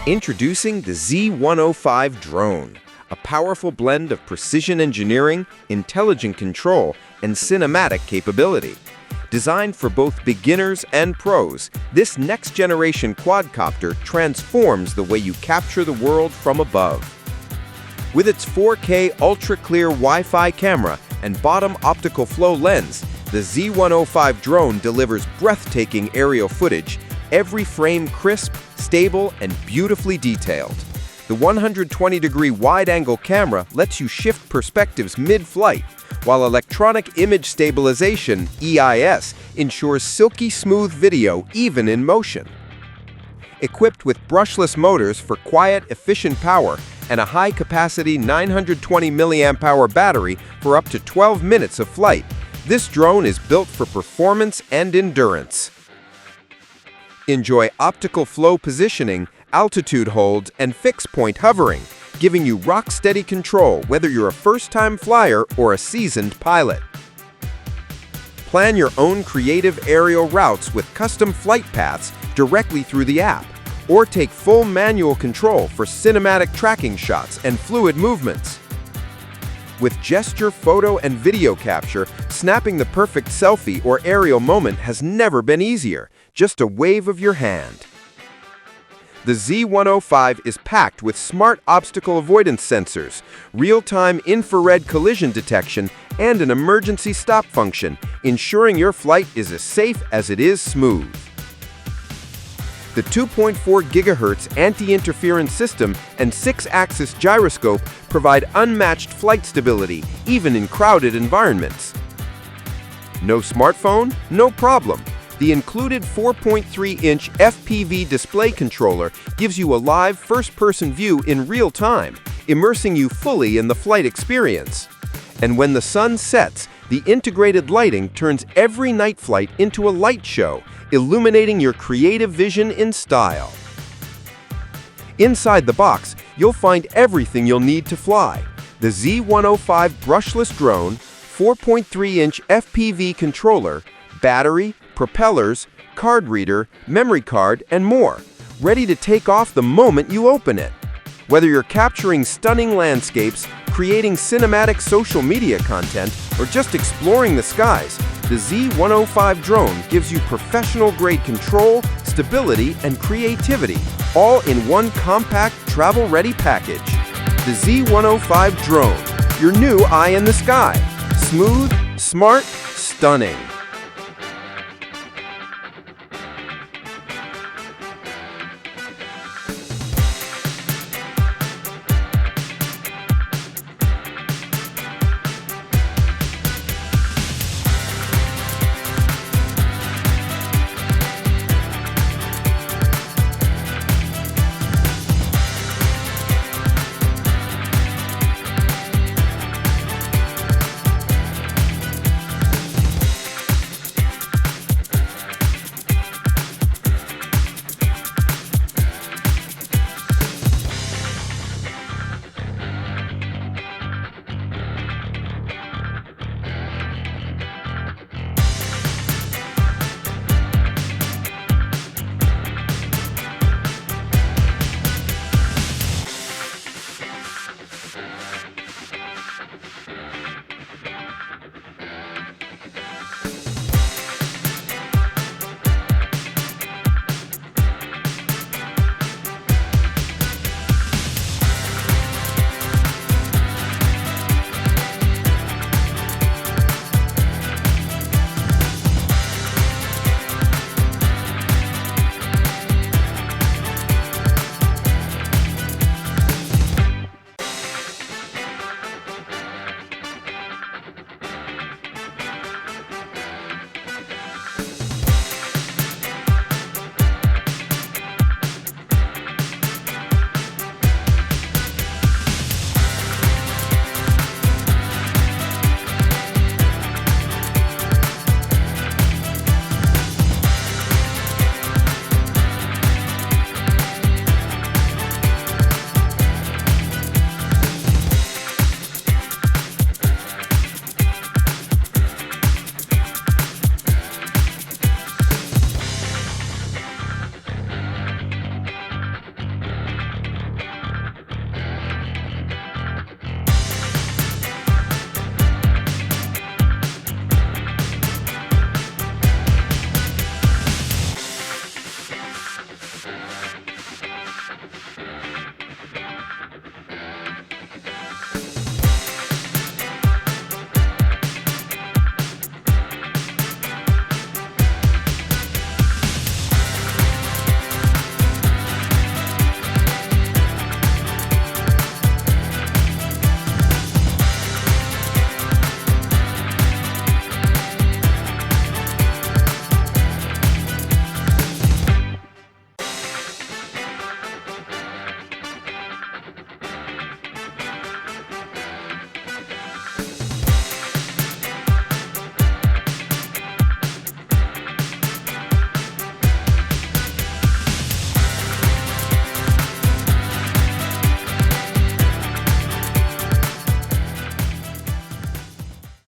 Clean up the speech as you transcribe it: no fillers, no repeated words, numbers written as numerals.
Introducing the Z105 Drone, a powerful blend of precision engineering, intelligent control, and cinematic capability. Designed for both beginners and pros, this next-generation quadcopter transforms the way you capture the world from above. With its 4K ultra-clear Wi-Fi camera and bottom optical flow lens, the Z105 Drone delivers breathtaking aerial footage, every frame crisp, stable, and beautifully detailed. The 120-degree wide-angle camera lets you shift perspectives mid-flight, while electronic image stabilization, EIS, ensures silky smooth video even in motion. Equipped with brushless motors for quiet, efficient power and a high-capacity 920 mAh battery for up to 12 minutes of flight, this drone is built for performance and endurance. Enjoy optical flow positioning, altitude holds, and fixed-point hovering, giving you rock-steady control whether you're a first-time flyer or a seasoned pilot. Plan your own creative aerial routes with custom flight paths directly through the app, or take full manual control for cinematic tracking shots and fluid movements. With gesture, photo, and video capture, snapping the perfect selfie or aerial moment has never been easier, just a wave of your hand. The Z105 is packed with smart obstacle avoidance sensors, real-time infrared collision detection, and an emergency stop function, ensuring your flight is as safe as it is smooth. The 2.4 GHz anti-interference system and 6-axis gyroscope provide unmatched flight stability, even in crowded environments. No smartphone? No problem. The included 4.3-inch FPV display controller gives you a live first-person view in real time, immersing you fully in the flight experience. And when the sun sets, the integrated lighting turns every night flight into a light show, illuminating your creative vision in style. Inside the box, you'll find everything you'll need to fly: the Z105 brushless drone, 4.3-inch FPV controller, battery, propellers, card reader, memory card, and more, ready to take off the moment you open it. Whether you're capturing stunning landscapes, creating cinematic social media content, or just exploring the skies, the Z105 Drone gives you professional-grade control, stability, and creativity, all in one compact, travel-ready package. The Z105 Drone, your new eye in the sky. Smooth, smart, stunning.